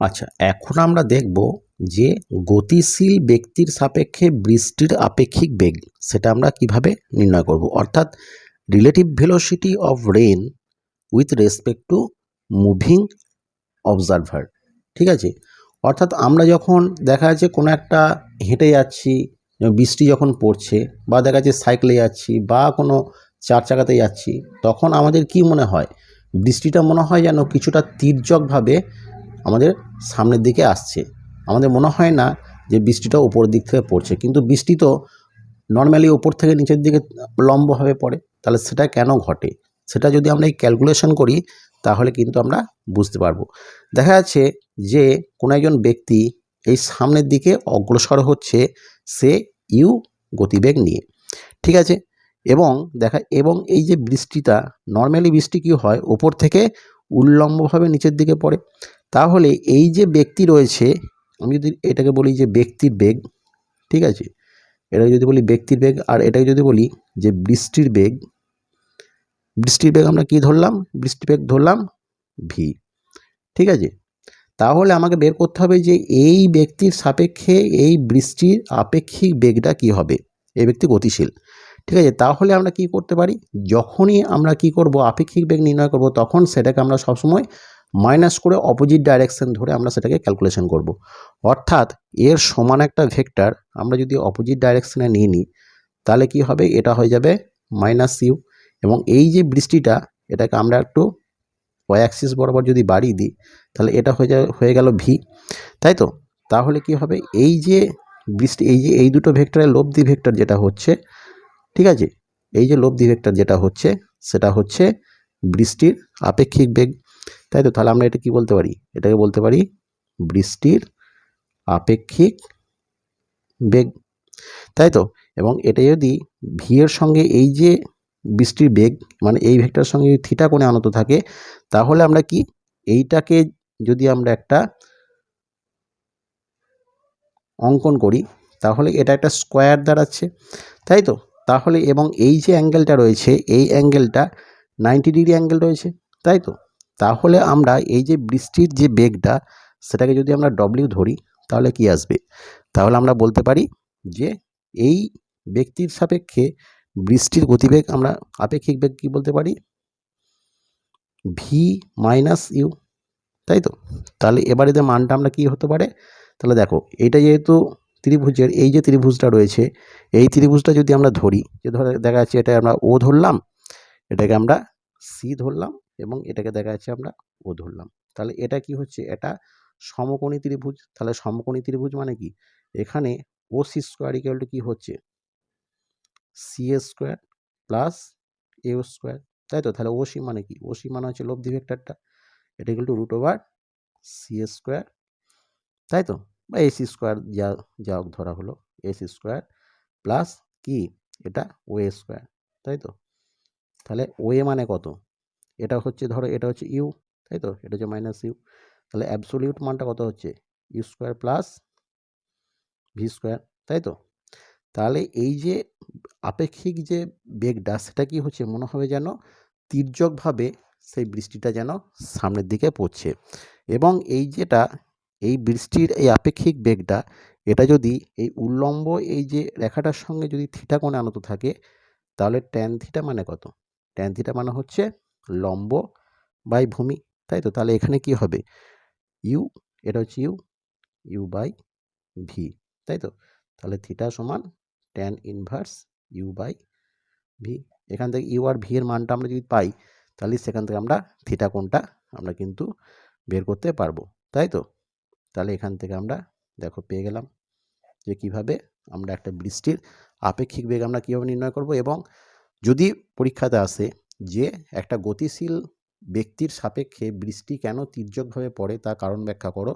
আচ্ছা, এখন আমরা দেখব যে গতিশীল ব্যক্তির সাপেক্ষে বৃষ্টির আপেক্ষিক বেগ সেটা আমরা কিভাবে নির্ণয় করব, অর্থাৎ relative velocity of rain with respect to moving observer. ঠিক আছে, অর্থাৎ আমরা যখন দেখা যাচ্ছে কোনো একটা হেঁটে যাচ্ছি, বৃষ্টি যখন পড়ছে, বা দেখা যাচ্ছে সাইকেলে যাচ্ছি বা কোনো চার চাকাতে যাচ্ছি, তখন আমাদের কি মনে হয়, বৃষ্টিটা মনে হয় যেন কিছুটা তির্যকভাবে আমাদের সামনের দিকে আসছে। আমাদের মনে হয় না যে বৃষ্টিটা উপরের দিক থেকে পড়ছে, কিন্তু বৃষ্টি তো নর্মালি উপর থেকে নিচের দিকে লম্বভাবে পড়ে। তাহলে সেটা কেন ঘটে, সেটা যদি আমরা এই ক্যালকুলেশন করি তাহলে কিন্তু আমরা বুঝতে পারবো। দেখা যাচ্ছে যে কোনো একজন ব্যক্তি এই সামনের দিকে অগ্রসর হচ্ছে, সে ইউ গতিবেগ নিয়ে। ঠিক আছে, এবং এই যে বৃষ্টিটা, নর্মালি বৃষ্টি কী হয়, ওপর থেকে উল্লম্বভাবে নিচের দিকে পড়ে। তাহলে এই যে ব্যক্তি রয়েছে, আমি যদি এটাকে বলি যে ব্যক্তির বেগ, ঠিক আছে, এটাকে যদি বলি ব্যক্তির বেগ, আর এটাকে যদি বলি যে বৃষ্টির বেগ, আমরা কি ধরলাম, বৃষ্টির বেগ ধরলাম ভি। ঠিক আছে, তাহলে আমাকে বের করতে হবে যে এই ব্যক্তির সাপেক্ষে এই বৃষ্টির আপেক্ষিক বেগটা কি হবে। এই ব্যক্তি গতিশীল, ঠিক আছে, তাহলে আমরা কি করতে পারি, যখনই আমরা কি করব আপেক্ষিক বেগ নির্ণয় করব, তখন সেটাকে আমরা সবসময় মাইনাস করে অপোজিট ডাইরেকশন ধরে আমরা সেটাকে ক্যালকুলেশন করব। অর্থাৎ এর সমান একটা ভেক্টর আমরা যদি অপোজিট ডাইরেকশনে নিয়ে নিই, তাহলে কি হবে, এটা হয়ে যাবে মাইনাস ইউ, এবং এই যে বৃষ্টিটা, এটাকে আমরা একটু ওয়াই অ্যাক্সিস বরাবর যদি বাড়িয়ে দিই, তাহলে এটা হয়ে গেল ভি, তাই তো। তাহলে কি হবে, এই যে বৃষ্টি, এই দুটো ভেক্টরের লব্ধি ভেক্টর যেটা হচ্ছে, ঠিক আছে, এই যে লব্ধি ভেক্টর যেটা হচ্ছে, সেটা হচ্ছে বৃষ্টির আপেক্ষিক বেগ, তাই তো। তাহলে আমরা এটা কি বলতে পারি, এটাকে বলতে পারি বৃষ্টির আপেক্ষিক বেগ, তাই তো। এবং এটা যদি ভি এর সঙ্গে এই যে বৃষ্টির বেগ, মানে এই ভেক্টরের সঙ্গে যদি থিটা কোণে আনত থাকে, তাহলে আমরা কি, এইটাকে যদি আমরা একটা অঙ্কন করি, তাহলে এটা একটা স্কোয়ার দাঁড়াচ্ছে, তাই তো। তাহলে এবং এই যে অ্যাঙ্গেলটা রয়েছে, এই অ্যাঙ্গেলটা 90 ডিগ্রি অ্যাঙ্গেল রয়েছে, তাই তো। তাহলে আমরা এই যে বৃষ্টির যে বেগটা, সেটাকে যদি আমরা ডব্লিউ ধরি, তাহলে কি আসবে, তাহলে আমরা বলতে পারি যে এই ব্যক্তির সাপেক্ষে বৃষ্টির গতিবেগ, আমরা আপেক্ষিক বেগ কি বলতে পারি, ভি মাইনাস ইউ, তাই তো। তাহলে এবার এদের মানটা আমরা কি হতে পারে, তাহলে দেখো, এইটা যেহেতু ত্রিভুজের, এই যে ত্রিভুজটা রয়েছে, এই ত্রিভুজটা যদি আমরা ধরি, যে ধরে দেখা যাচ্ছে এটা আমরা ও ধরলাম, এটাকে আমরা সি ধরলাম, এবং এটাকে দেখা যাচ্ছে আমরা ও ধরলাম। তাহলে এটা কি হচ্ছে, এটা সমকোণী ত্রিভুজ। তাহলে সমকোণী ত্রিভুজ মানে কি, এখানে ও সি স্কোয়ার ইকুয়াল টু কি হচ্ছে, C A square plus A square, তাই তো। তাহলে ও সি মানে কি, ও সি মানে হচ্ছে লব্ধি ভেক্টরটা, এটা equal to root over C A square, তাই তো, বা এসি স্কোয়ার, যা ধরা হলো, এসি স্কোয়ার প্লাস কি, এটা ও এ স্কোয়ার, তাই তো। তাহলে ও এ মানে কত, এটা হচ্ছে, ধরো এটা হচ্ছে ইউ, তাই তো, এটা হচ্ছে মাইনাস ইউ। তাহলে অ্যাবসোলিউট মানটা কত হচ্ছে, U square plus V square, তাই তো। তাহলে এই যে আপেক্ষিক যে বেগটা, সেটা কি হচ্ছে, মনে হবে যেন তির্যকভাবে সেই বৃষ্টিটা যেন সামনের দিকে পড়ছে। এবং এই বৃষ্টির এই আপেক্ষিক বেগটা, এটা যদি এই উল্লম্ব এই যে রেখাটার সঙ্গে যদি থিটা কোণে আনত থাকে, তাহলে ট্যান থিটা মানে কত, ট্যান থিটা মানে হচ্ছে লম্ব বাই ভূমি, তাই তো। তাহলে এখানে কি হবে, ইউ, এটা হচ্ছে ইউ বাই ভি, তাই তো। তাহলে থিটা সমান tan inverse U by V. এখান থেকে ইউ আর ভি এর মানটা আমরা যদি পাই, তাহলে সেখান থেকে আমরা থিটা কোণটা আমরা কিন্তু বের করতে পারবো, তাই তো। তাহলে এখান থেকে আমরা দেখো পেয়ে গেলাম যে কিভাবে আমরা একটা বৃষ্টির আপেক্ষিক বেগ আমরা কীভাবে নির্ণয় করব। এবং যদি পরীক্ষাতে আসে যে একটা গতিশীল ব্যক্তির সাপেক্ষে বৃষ্টি কেন তির্যকভাবে পড়ে, তার কারণ ব্যাখ্যা করো,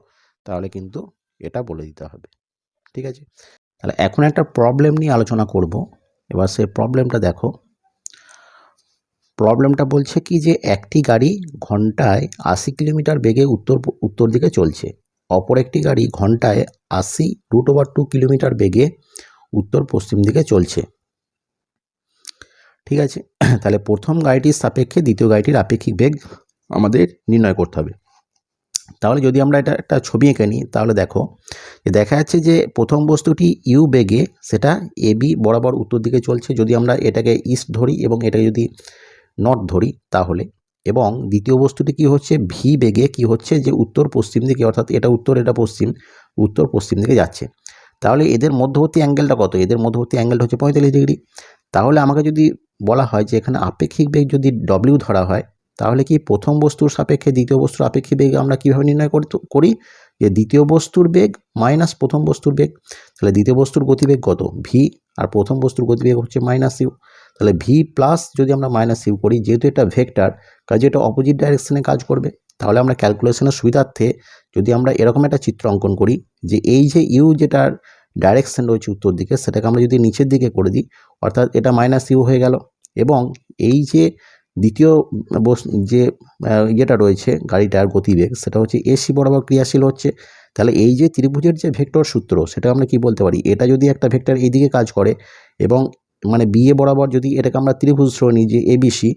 তাহলে কিন্তু এটা বলে দিতে হবে। ঠিক আছে, তাহলে এখন একটা প্রবলেম নিয়ে আলোচনা করব। এবার সেই প্রবলেমটা দেখো। প্রবলেমটা বলছে কি, যে একটি গাড়ি ঘন্টায় 80 কিলোমিটার বেগে উত্তর দিকে চলছে, অপর একটি গাড়ি ঘন্টায় 80 √2 কিলোমিটার বেগে উত্তর পশ্চিম দিকে চলছে। ঠিক আছে, তাহলে প্রথম গাড়িটির সাপেক্ষে দ্বিতীয় গাড়িটির আপেক্ষিক বেগ আমাদের নির্ণয় করতে হবে। তাহলে যদি আমরা এটা একটা ছবি এঁকে নিই তাহলে দেখো যে দেখা যাচ্ছে যে প্রথম বস্তুটি ইউ বেগে সেটা এবি বরাবর উত্তর দিকে চলছে যদি আমরা এটাকে ইস্ট ধরি এবং এটাকে যদি নর্থ ধরি তাহলে, এবং দ্বিতীয় বস্তুটি কি হচ্ছে ভি বেগে কি হচ্ছে যে উত্তর পশ্চিম দিকে, অর্থাৎ এটা উত্তর এটা পশ্চিম, উত্তর পশ্চিম দিকে যাচ্ছে। তাহলে এদের মধ্যবর্তী অ্যাঙ্গেলটা কত? এদের মধ্যবর্তী অ্যাঙ্গেলটা হচ্ছে 45 ডিগ্রি। তাহলে আমাকে যদি বলা হয় যে এখানে আপেক্ষিক বেগ যদি ডব্লিউ ধরা হয় তাহলে কি প্রথম বস্তুর সাপেক্ষে দ্বিতীয় বস্তুর আপেক্ষিক বেগ আমরা কীভাবে নির্ণয় করি যে দ্বিতীয় বস্তুর বেগ মাইনাস প্রথম বস্তুর বেগ। তাহলে দ্বিতীয় বস্তুর গতিবেগ কত? ভি, আর প্রথম বস্তুর গতিবেগ হচ্ছে মাইনাস ইউ। তাহলে ভি প্লাস যদি আমরা মাইনাস ইউ করি, যেহেতু এটা ভেক্টর কাজে এটা অপোজিট ডাইরেকশনে কাজ করবে। তাহলে আমরা ক্যালকুলেশনের সুবিধার্থে যদি আমরা এরকম একটা চিত্র অঙ্কন করি যে এই যে ইউ যেটার ডাইরেকশন রয়েছে উত্তর দিকে সেটাকে আমরা যদি নিচের দিকে করে দিই, অর্থাৎ এটা মাইনাস ইউ হয়ে গেল, এবং এই যে দ্বিতীয় যে ইয়েটা রয়েছে গাড়িটার গতিবেগ সেটা হচ্ছে এসি বরাবর ক্রিয়াশীল হচ্ছে। তাহলে এই যে ত্রিভুজের যে ভেক্টর সূত্র সেটা আমরা কি বলতে পারি, এটা যদি একটা ভেক্টর এইদিকে কাজ করে এবং মানে বিএ বরাবর যদি এটাকে আমরা ত্রিভুজ ধরে নিই যে এবিসি,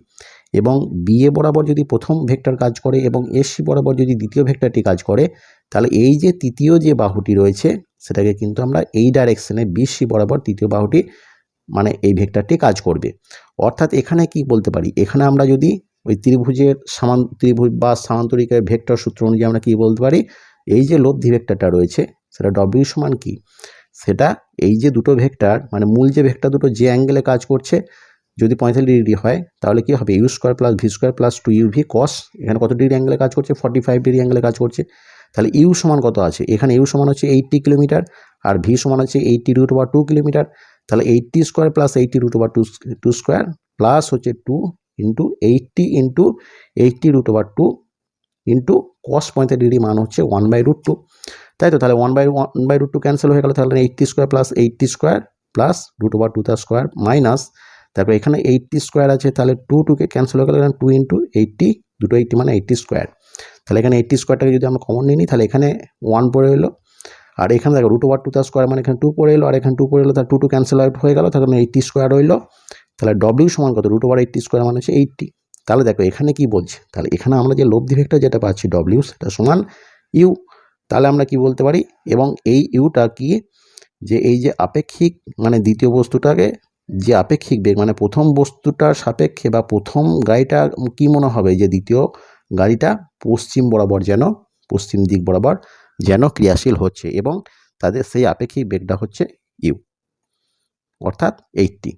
এবং বিএ বরাবর যদি প্রথম ভেক্টর কাজ করে এবং এসি বরাবর যদি দ্বিতীয় ভেক্টরটি কাজ করে, তাহলে এই যে তৃতীয় যে বাহুটি রয়েছে সেটাকে কিন্তু আমরা এই ডাইরেকশনে বিসি বরাবর তৃতীয় বাহুটি মানে এই ভেক্টরটি কাজ করবে। অর্থাৎ এখানে কি বলতে পারি, এখানে আমরা যদি ওই ত্রিভুজের ত্রিভুজ বা সামান্তরিকের ভেক্টর সূত্র অনুযায়ী আমরা কি বলতে পারি, এই যে লব্ধি ভেক্টরটা রয়েছে সেটা ডব্লিউ সমান কি, সেটা এই যে দুটো ভেক্টর মানে মূল যে ভেক্টর দুটো যে অ্যাঙ্গেলে কাজ করছে যদি 45 ডিগ্রি হয় তাহলে কি হবে U square plus V square plus 2uv cos, এখানে কত ডিগ্রি অ্যাঙ্গেলে কাজ করছে 45 ডিগ্রি অ্যাঙ্গেলে কাজ করছে। তাহলে ইউ সমান কত আছে, এখানে ইউ সমান হচ্ছে 80 কিলোমিটার আর ভি সমান হচ্ছে 80√2 কিলোমিটার। তাহলে 80 স্কোয়ার প্লাস 80√2 স্কোয়ার প্লাস হচ্ছে 2 into 80 into 80√2 into cos 45 degree মান হচ্ছে 1/√2, তাই তো। তাহলে 1/√2 ক্যান্সেল হয়ে গেল, তাহলে 80 square plus 80 square plus √2 square minus, তারপর এখানে 80 স্কোয়ার আছে তাহলে 2কে ক্যান্সেল হয়ে গেল, এখানে 2 ইন্টু 80, দুটো 80 মানে 80 স্কোয়ার। তাহলে এখানে 80 স্কোয়ারটাকে যদি আমরা কমন নিই তাহলে এখানে 1 পড়ে এলো, আর এখানে দেখো √2 স্কোয়ার মানে এখানে 2 পড়ে এলো, আর এখানে 2 পড়ে এলো, তাহলে 2 ক্যান্সেল আউট হয়ে গেল, তাহলে 80 স্কোয়ার রইলো। তাহলে ডব্লিউ সমান কত, √80 স্কোয়ার মানে হচ্ছে 80। তাহলে দেখো এখানে কি বলছে, তাহলে এখানে আমরা যে লব্ধি ভেক্টর যেটা পাচ্ছি ডব্লিউ সেটা সমান ইউ। তাহলে আমরা কি বলতে পারি, এবং এই ইউটা কি যে এই যে আপেক্ষিক মানে দ্বিতীয় বস্তুটাকে যে আপেক্ষিক বেগ মানে প্রথম বস্তুটার সাপেক্ষে বা প্রথম গাড়িটা কি মনে হবে যে দ্বিতীয় গাড়িটা পশ্চিম বরাবর যেন পশ্চিম দিক বরাবর যেন ক্রিয়াশীল হচ্ছে, এবং তাদের সেই আপেক্ষিক বেগটা হচ্ছে ইউ অর্থাৎ 80।